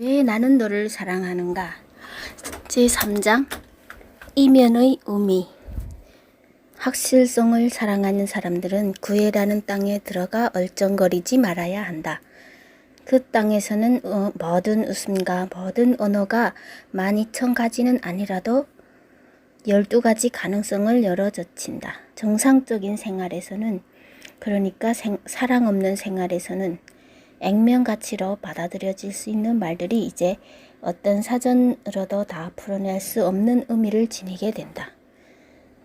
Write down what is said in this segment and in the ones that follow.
왜 나는 너를 사랑하는가? 제3장 이면의 의미. 확실성을 사랑하는 사람들은 구애라는 땅에 들어가 얼쩡거리지 말아야 한다. 그 땅에서는 모든 웃음과 모든 언어가 12,000가지는 아니라도 12가지 가능성을 열어젖힌다. 정상적인 생활에서는, 그러니까 사랑 없는 생활에서는 액면가치로 받아들여질 수 있는 말들이 이제 어떤 사전으로도 다 풀어낼 수 없는 의미를 지니게 된다.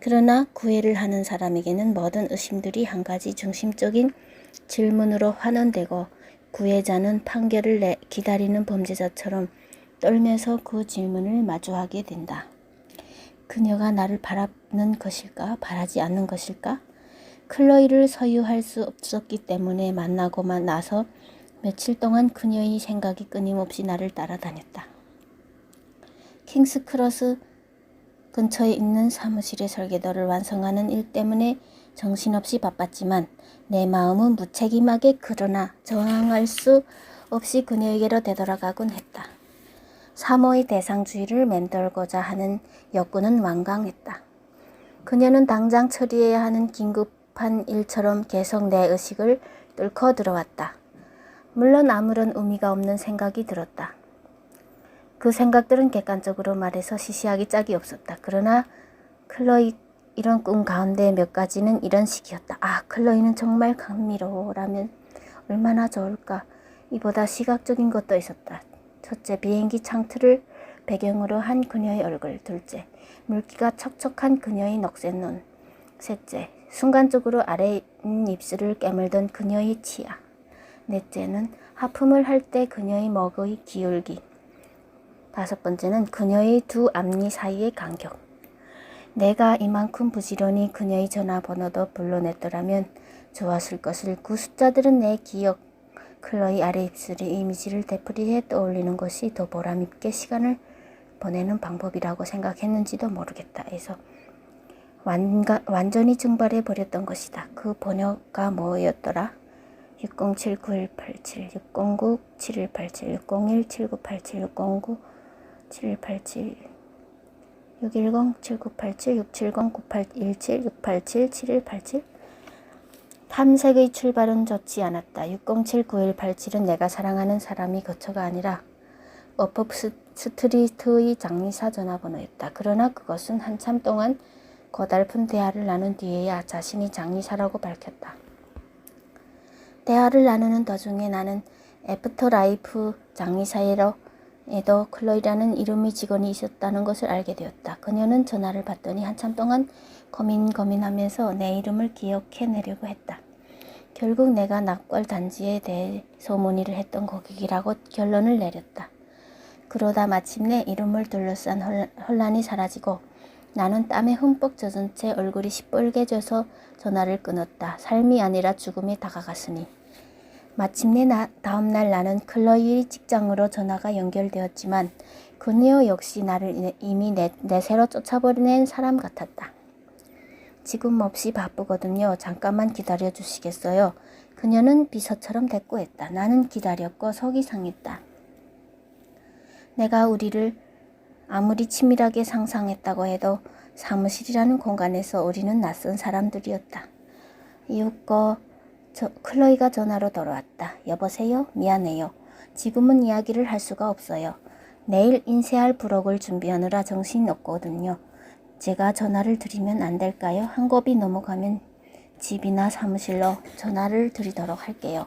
그러나 구애를 하는 사람에게는 모든 의심들이 한 가지 중심적인 질문으로 환원되고 구애자는 판결을 기다리는 범죄자처럼 떨면서 그 질문을 마주하게 된다. 그녀가 나를 바라는 것일까? 바라지 않는 것일까? 클로이를 소유할 수 없었기 때문에 만나고만 나서 며칠 동안 그녀의 생각이 끊임없이 나를 따라다녔다. 킹스크로스 근처에 있는 사무실의 설계도를 완성하는 일 때문에 정신없이 바빴지만 내 마음은 무책임하게 그러나 저항할 수 없이 그녀에게로 되돌아가곤 했다. 사모의 대상주의를 맴돌고자 하는 욕구는 완강했다. 그녀는 당장 처리해야 하는 긴급한 일처럼 계속 내 의식을 뚫고 들어왔다. 물론 아무런 의미가 없는 생각이 들었다. 그 생각들은 객관적으로 말해서 시시하기 짝이 없었다. 그러나 클로이 이런 꿈 가운데 몇 가지는 이런 식이었다. 클로이는 정말 감미로워라면 얼마나 좋을까. 이보다 시각적인 것도 있었다. 첫째, 비행기 창틀을 배경으로 한 그녀의 얼굴. 둘째, 물기가 척척한 그녀의 녹색 눈. 셋째, 순간적으로 아랫입술을 깨물던 그녀의 치아. 넷째는 하품을 할 때 그녀의 목의 기울기. 다섯 번째는 그녀의 두 앞니 사이의 간격. 내가 이만큼 부지런히 그녀의 전화번호도 불러냈더라면 좋았을 것을. 그 숫자들은 내 기억, 클로이 아래 입술의 이미지를 되풀이해 떠올리는 것이 더 보람있게 시간을 보내는 방법이라고 생각했는지도 모르겠다 해서 완전히 증발해 버렸던 것이다. 그 번호가 뭐였더라? 607-9187, 609-7187, 601-7987, 609-7187, 610-7987, 670-9817, 687-7187. 탐색의 출발은 좋지 않았다. 607-9187은 내가 사랑하는 사람이 거처가 아니라 어퍼 스트리트의 장미사 전화번호였다. 그러나 그것은 한참 동안 고달픈 대화를 나눈 뒤에야 자신이 장미사라고 밝혔다. 대화를 나누는 도중에 나는 애프터라이프 장미사에도 클로이라는 이름의 직원이 있었다는 것을 알게 되었다. 그녀는 전화를 받더니 한참 동안 고민하면서 내 이름을 기억해내려고 했다. 결국 내가 낙골 단지에 대해 소문의를 했던 고객이라고 결론을 내렸다. 그러다 마침내 이름을 둘러싼 혼란이 사라지고 나는 땀에 흠뻑 젖은 채 얼굴이 시뻘개져서 전화를 끊었다. 삶이 아니라 죽음에 다가갔으니. 마침내 다음날 나는 클로이의 직장으로 전화가 연결되었지만 그녀 역시 나를 이미 내세로 쫓아버린 사람 같았다. 지금 몹시 바쁘거든요. 잠깐만 기다려 주시겠어요? 그녀는 비서처럼 대꾸했다. 나는 기다렸고 속이 상했다. 내가 우리를 아무리 치밀하게 상상했다고 해도 사무실이라는 공간에서 우리는 낯선 사람들이었다. 이윽고 클로이가 전화로 돌아왔다. 여보세요? 미안해요. 지금은 이야기를 할 수가 없어요. 내일 인쇄할 부록을 준비하느라 정신이 없거든요. 제가 전화를 드리면 안 될까요? 한 곱이 넘어가면 집이나 사무실로 전화를 드리도록 할게요.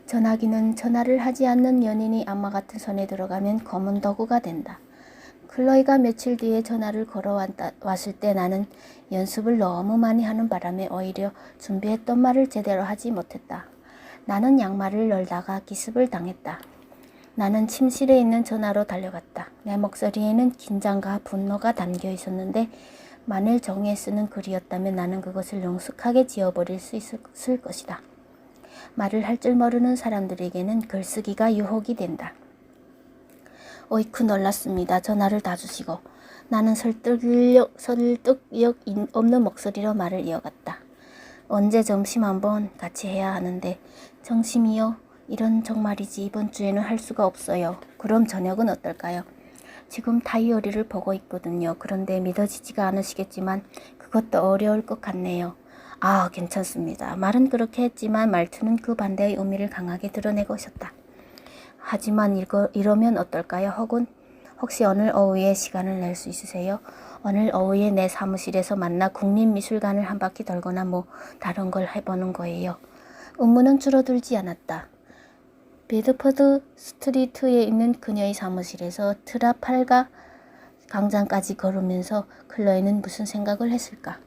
전화기는 전화를 하지 않는 연인이 악마 같은 손에 들어가면 검은 도구가 된다. 클로이가 며칠 뒤에 전화를 걸어왔을 때 나는 연습을 너무 많이 하는 바람에 오히려 준비했던 말을 제대로 하지 못했다. 나는 양말을 널다가 기습을 당했다. 나는 침실에 있는 전화로 달려갔다. 내 목소리에는 긴장과 분노가 담겨 있었는데 만일 정에 쓰는 글이었다면 나는 그것을 능숙하게 지워버릴 수 있을 것이다. 말을 할 줄 모르는 사람들에게는 글쓰기가 유혹이 된다. 어이쿠 놀랐습니다. 전화를 다 주시고. 나는 설득력 없는 목소리로 말을 이어갔다. 언제 점심 한번 같이 해야 하는데. 점심이요? 이런 정말이지 이번 주에는 할 수가 없어요. 그럼 저녁은 어떨까요? 지금 다이어리를 보고 있거든요. 그런데 믿어지지가 않으시겠지만 그것도 어려울 것 같네요. 아, 괜찮습니다. 말은 그렇게 했지만 말투는 그 반대의 의미를 강하게 드러내고 있었다. 하지만 이러면 어떨까요? 혹시 오늘 오후에 시간을 낼 수 있으세요? 오늘 오후에 내 사무실에서 만나 국립미술관을 한 바퀴 돌거나 뭐 다른 걸 해보는 거예요. 업무는 줄어들지 않았다. 베드퍼드 스트리트에 있는 그녀의 사무실에서 트라팔가 광장까지 걸으면서 클로이는 무슨 생각을 했을까?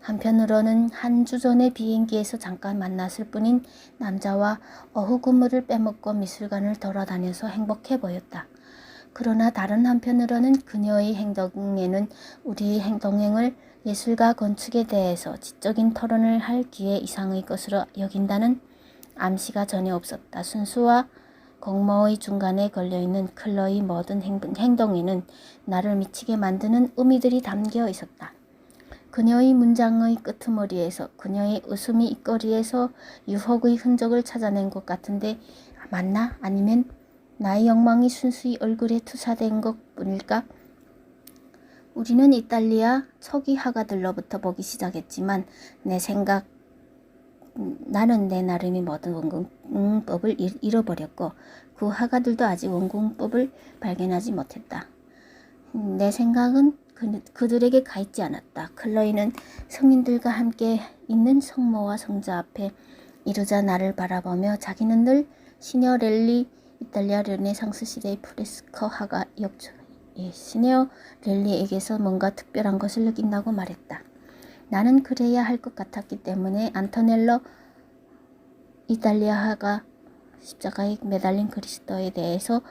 한편으로는 한 주 전에 비행기에서 잠깐 만났을 뿐인 남자와 오후 근무를 빼먹고 미술관을 돌아다녀서 행복해 보였다. 그러나 다른 한편으로는 그녀의 행동에는 우리의 행동행을 예술과 건축에 대해서 지적인 토론을 할 기회 이상의 것으로 여긴다는 암시가 전혀 없었다. 순수와 공모의 중간에 걸려있는 클로의 모든 행동에는 나를 미치게 만드는 의미들이 담겨 있었다. 그녀의 문장의 끄트머리에서, 그녀의 웃음이 입꼬리에서 유혹의 흔적을 찾아낸 것 같은데 맞나? 아니면 나의 욕망이 순수히 얼굴에 투사된 것 뿐일까? 우리는 이탈리아 초기 화가들로부터 보기 시작했지만 나는 내 나름의 모든 원근법을 잃어버렸고 그 화가들도 아직 원근법을 발견하지 못했다. 내 생각은 그들에게 가 있지 않았다. 클로이는 성인들과 함께 있는 성모와 성자 앞에 이르자 나를 바라보며 자기는 늘 시녀렐리 이탈리아 르네상스 시대의 프레스코 화가 시녀렐리에게서 뭔가 특별한 것을 느낀다고 말했다. 나는 그래야 할 것 같았기 때문에 안토넬로 이탈리아 화가 십자가에 매달린 그리스도에 대해서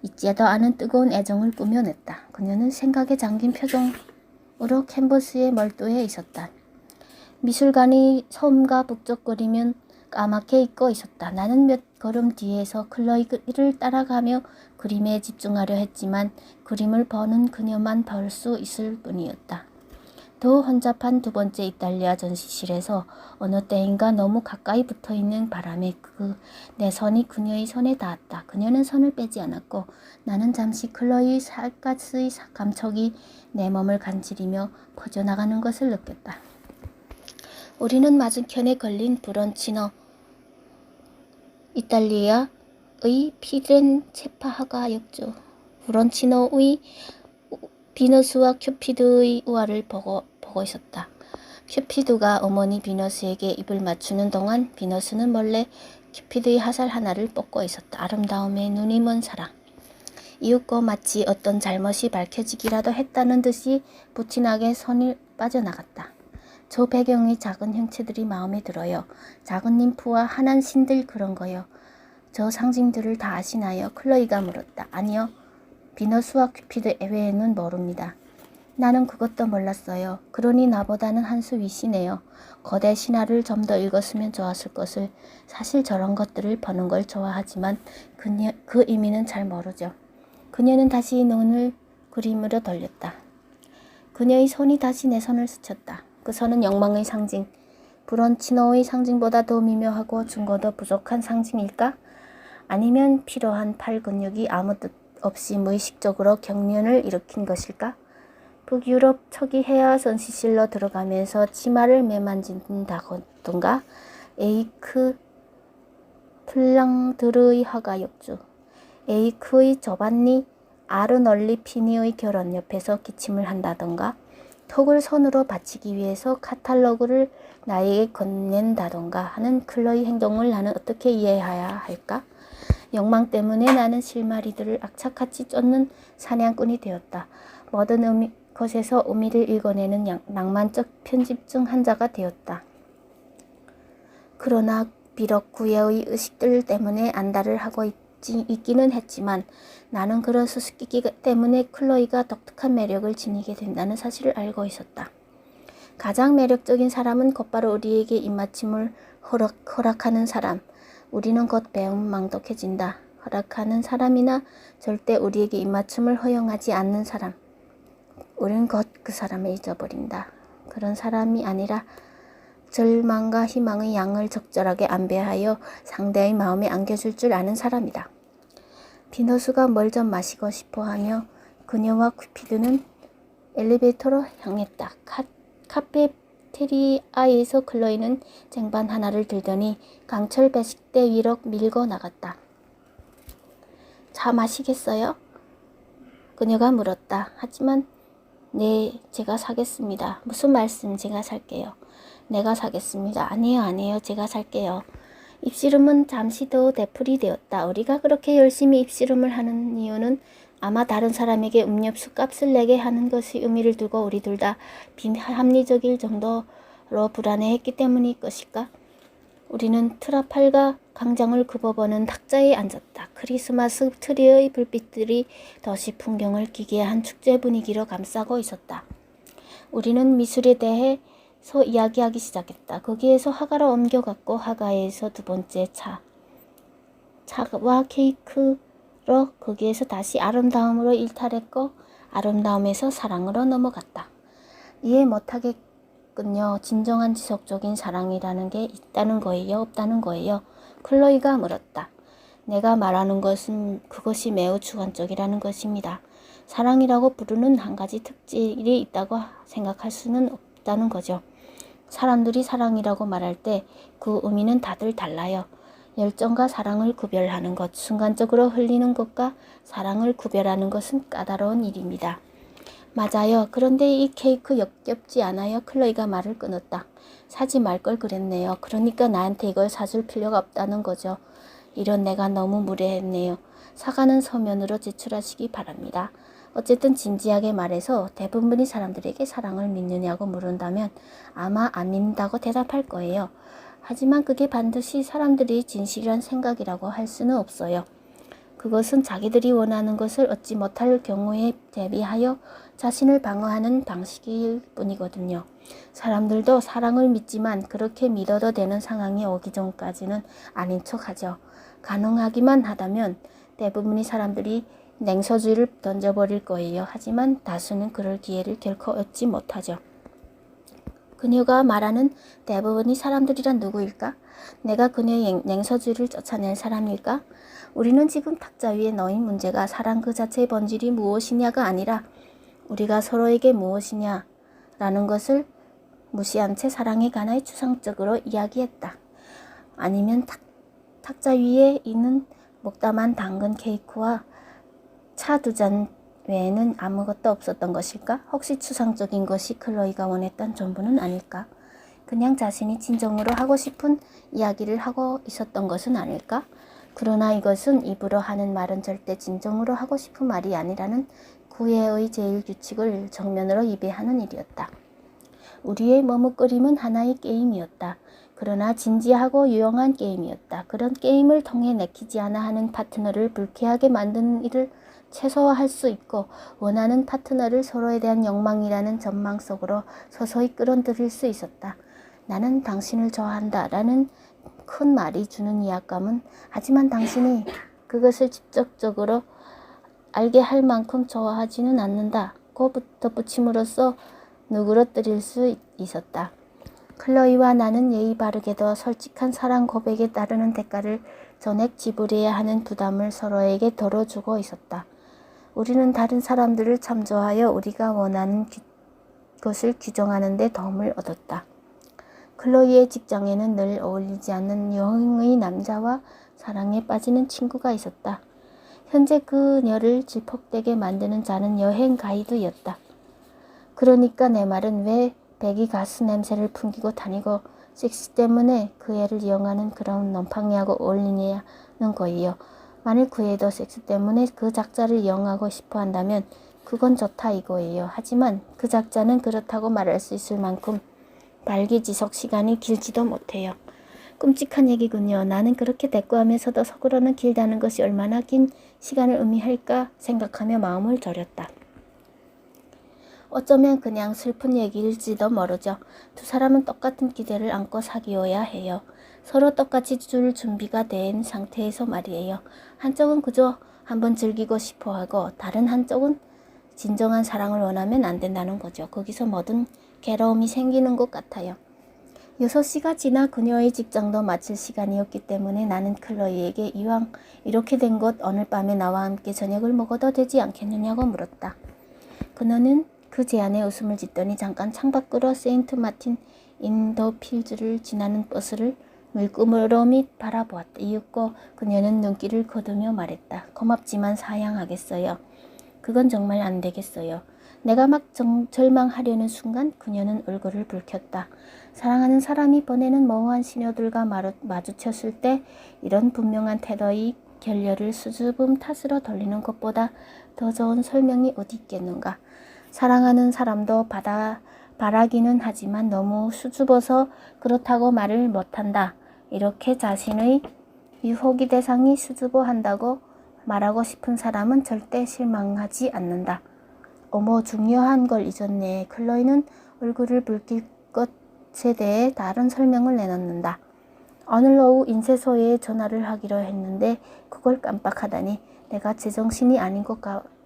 잊지도 않은 뜨거운 애정을 꾸며냈다. 그녀는 생각에 잠긴 표정으로 캔버스에 몰두해 있었다. 미술관이 섬과 북적거리면 까맣게 잊고 있었다. 나는 몇 걸음 뒤에서 클로이를 따라가며 그림에 집중하려 했지만 그림을 보는 그녀만 볼 수 있을 뿐이었다. 더 혼잡한 두 번째 이탈리아 전시실에서 어느 때인가 너무 가까이 붙어있는 바람에 내 손이 그녀의 손에 닿았다. 그녀는 손을 빼지 않았고 나는 잠시 클로이의 살갗의 감촉이 내 몸을 간지리며 퍼져나가는 것을 느꼈다. 우리는 맞은편에 걸린 브론치노 이탈리아의 피렌체파 화가였죠. 브론치노의 비너스와 큐피드의 우화를 보고 있었다. 큐피드가 어머니 비너스에게 입을 맞추는 동안 비너스는 몰래 큐피드의 화살 하나를 뽑고 있었다. 아름다움에 눈이 먼 사랑. 이윽고 마치 어떤 잘못이 밝혀지기라도 했다는 듯이 부친하게 손이 빠져나갔다. 저 배경의 작은 형체들이 마음에 들어요. 작은 ним프와 환한 신들 그런 거요. 저 상징들을 다 아시나요? 클로이가 물었다. 아니요. 비너스와 큐피드 외에는 모릅니다. 나는 그것도 몰랐어요. 그러니 나보다는 한 수 위시네요. 거대 신화를 좀 더 읽었으면 좋았을 것을. 사실 저런 것들을 보는 걸 좋아하지만 그 의미는 잘 모르죠. 그녀는 다시 눈을 그림으로 돌렸다. 그녀의 손이 다시 내 손을 스쳤다. 그 손은 욕망의 상징, 브론치노의 상징보다 더 미묘하고 증거도 부족한 상징일까? 아니면 필요한 팔 근육이 아무 뜻 없이 무의식적으로 경련을 일으킨 것일까? 북유럽 초기 해야 전시실로 들어가면서 치마를 매만진다던가 에이크 플랑드르의 화가 역주, 에이크의 조반니 아르놀리 피니의 결혼 옆에서 기침을 한다던가 턱을 손으로 받치기 위해서 카탈로그를 나에게 건넨다던가 하는 클로이 행동을 나는 어떻게 이해해야 할까? 욕망 때문에 나는 실마리들을 악착같이 쫓는 사냥꾼이 되었다. 모든 것에서 의미를 읽어내는 낭만적 편집증 환자가 되었다. 그러나 비록 구애의 의식들 때문에 안달을 하고 있기는 했지만 나는 그런 수수께끼 때문에 클로이가 독특한 매력을 지니게 된다는 사실을 알고 있었다. 가장 매력적인 사람은 곧바로 우리에게 입맞춤을 허락하는 사람. 우리는 곧 배움 망독해진다. 허락하는 사람이나 절대 우리에게 입맞춤을 허용하지 않는 사람. 우리는 곧 그 사람을 잊어버린다. 그런 사람이 아니라 절망과 희망의 양을 적절하게 안배하여 상대의 마음에 안겨줄 줄 아는 사람이다. 비너스가 뭘 좀 마시고 싶어하며 그녀와 퀴피드는 엘리베이터로 향했다. 카페테리아에서 클로이는 쟁반 하나를 들더니 강철 배식대 위로 밀고 나갔다. 차 마시겠어요? 그녀가 물었다. 하지만 네, 제가 사겠습니다. 무슨 말씀? 제가 살게요. 내가 사겠습니다. 아니에요. 제가 살게요. 입씨름은 잠시 더 되풀이 되었다. 우리가 그렇게 열심히 입씨름을 하는 이유는 아마 다른 사람에게 음료수 값을 내게 하는 것이 의미를 두고 우리 둘 다 비합리적일 정도로 불안해했기 때문일 것일까? 우리는 트라팔가 광장을 굽어보는 탁자에 앉았다. 크리스마스 트리의 불빛들이 도시 풍경을 기괴한 축제 분위기로 감싸고 있었다. 우리는 미술에 대해서 이야기하기 시작했다. 거기에서 화가로 옮겨갔고 화가에서 두 번째 차와 케이크로 거기에서 다시 아름다움으로 일탈했고 아름다움에서 사랑으로 넘어갔다. 이해 못하겠군요. 진정한 지속적인 사랑이라는 게 있다는 거예요? 없다는 거예요? 클로이가 물었다. 내가 말하는 것은 그것이 매우 주관적이라는 것입니다. 사랑이라고 부르는 한 가지 특질이 있다고 생각할 수는 없다는 거죠. 사람들이 사랑이라고 말할 때 그 의미는 다들 달라요. 열정과 사랑을 구별하는 것, 순간적으로 흘리는 것과 사랑을 구별하는 것은 까다로운 일입니다. 맞아요. 그런데 이 케이크 역겹지 않아요? 클로이가 말을 끊었다. 사지 말 걸 그랬네요. 그러니까 나한테 이걸 사줄 필요가 없다는 거죠. 이런 내가 너무 무례했네요. 사과는 서면으로 제출하시기 바랍니다. 어쨌든 진지하게 말해서 대부분의 사람들에게 사랑을 믿느냐고 물은다면 아마 안 믿는다고 대답할 거예요. 하지만 그게 반드시 사람들이 진실이란 생각이라고 할 수는 없어요. 그것은 자기들이 원하는 것을 얻지 못할 경우에 대비하여 자신을 방어하는 방식일 뿐이거든요. 사람들도 사랑을 믿지만 그렇게 믿어도 되는 상황이 오기 전까지는 아닌 척하죠. 가능하기만 하다면 대부분의 사람들이 냉소주의를 던져버릴 거예요. 하지만 다수는 그럴 기회를 결코 얻지 못하죠. 그녀가 말하는 대부분의 사람들이란 누구일까? 내가 그녀의 냉소주의를 쫓아낼 사람일까? 우리는 지금 탁자 위에 놓인 문제가 사랑 그 자체의 본질이 무엇이냐가 아니라 우리가 서로에게 무엇이냐라는 것을 무시한 채 사랑에 관하여 추상적으로 이야기했다. 아니면 탁자 위에 있는 목담한 당근 케이크와 차 두 잔 외에는 아무것도 없었던 것일까? 혹시 추상적인 것이 클로이가 원했던 전부는 아닐까? 그냥 자신이 진정으로 하고 싶은 이야기를 하고 있었던 것은 아닐까? 그러나 이것은 입으로 하는 말은 절대 진정으로 하고 싶은 말이 아니라는 구애의 제일 규칙을 정면으로 위배하는 일이었다. 우리의 머뭇거림은 하나의 게임이었다. 그러나 진지하고 유용한 게임이었다. 그런 게임을 통해 내키지 않아 하는 파트너를 불쾌하게 만드는 일을 최소화할 수 있고 원하는 파트너를 서로에 대한 욕망이라는 전망 속으로 서서히 끌어들일 수 있었다. 나는 당신을 좋아한다 라는 큰 말이 주는 위압감은 하지만 당신이 그것을 직접적으로 알게 할 만큼 좋아하지는 않는다. 고 덧붙임으로써 누그러뜨릴 수 있었다. 클로이와 나는 예의 바르게도 솔직한 사랑 고백에 따르는 대가를 전액 지불해야 하는 부담을 서로에게 덜어주고 있었다. 우리는 다른 사람들을 참조하여 우리가 원하는 것을 규정하는 데 도움을 얻었다. 클로이의 직장에는 늘 어울리지 않는 여행의 남자와 사랑에 빠지는 친구가 있었다. 현재 그녀를 질퍽되게 만드는 자는 여행 가이드였다. 그러니까 내 말은 왜 백이 가스 냄새를 풍기고 다니고 섹시 때문에 그 애를 이용하는 그런 놈팡이하고 어울리냐는 거예요. 만일 그 애도 섹스 때문에 그 작자를 이용하고 싶어 한다면 그건 좋다 이거예요. 하지만 그 작자는 그렇다고 말할 수 있을 만큼 발기 지속 시간이 길지도 못해요. 끔찍한 얘기군요. 나는 그렇게 대꾸하면서도 속으로는 길다는 것이 얼마나 긴 시간을 의미할까 생각하며 마음을 졸였다. 어쩌면 그냥 슬픈 얘기일지도 모르죠. 두 사람은 똑같은 기대를 안고 사귀어야 해요. 서로 똑같이 줄 준비가 된 상태에서 말이에요. 한쪽은 그저 한번 즐기고 싶어하고 다른 한쪽은 진정한 사랑을 원하면 안 된다는 거죠. 거기서 모든 괴로움이 생기는 것 같아요. 6시가 지나 그녀의 직장도 마칠 시간이었기 때문에 나는 클로이에게 이왕 이렇게 된 것 오늘 밤에 나와 함께 저녁을 먹어도 되지 않겠느냐고 물었다. 그녀는 그 제안에 웃음을 짓더니 잠깐 창밖으로 세인트 마틴 인 더 필즈를 지나는 버스를 물끄러미 바라보았다. 이윽고 그녀는 눈길을 거두며 말했다. 고맙지만 사양하겠어요. 그건 정말 안 되겠어요. 내가 막 절망하려는 순간 그녀는 얼굴을 붉혔다. 사랑하는 사람이 보내는 모호한 신호들과 마주쳤을 때 이런 분명한 태도의 결렬을 수줍음 탓으로 돌리는 것보다 더 좋은 설명이 어디 있겠는가. 사랑하는 사람도 바라기는 하지만 너무 수줍어서 그렇다고 말을 못한다. 이렇게 자신의 유혹의 대상이 수줍어한다고 말하고 싶은 사람은 절대 실망하지 않는다. 어머, 중요한 걸 잊었네. 클로이는 얼굴을 붉힐 것에 대해 다른 설명을 내놓는다. 오늘 오후 인쇄소에 전화를 하기로 했는데 그걸 깜빡하다니 내가 제정신이 아닌 것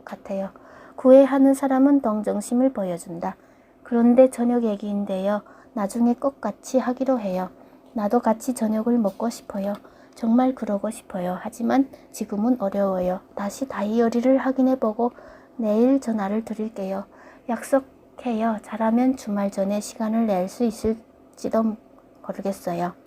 같아요. 구애하는 사람은 동정심을 보여준다. 그런데 저녁 얘기인데요. 나중에 꼭 같이 하기로 해요. 나도 같이 저녁을 먹고 싶어요. 정말 그러고 싶어요. 하지만 지금은 어려워요. 다시 다이어리를 확인해보고 내일 전화를 드릴게요. 약속해요. 잘하면 주말 전에 시간을 낼 수 있을지도 모르겠어요.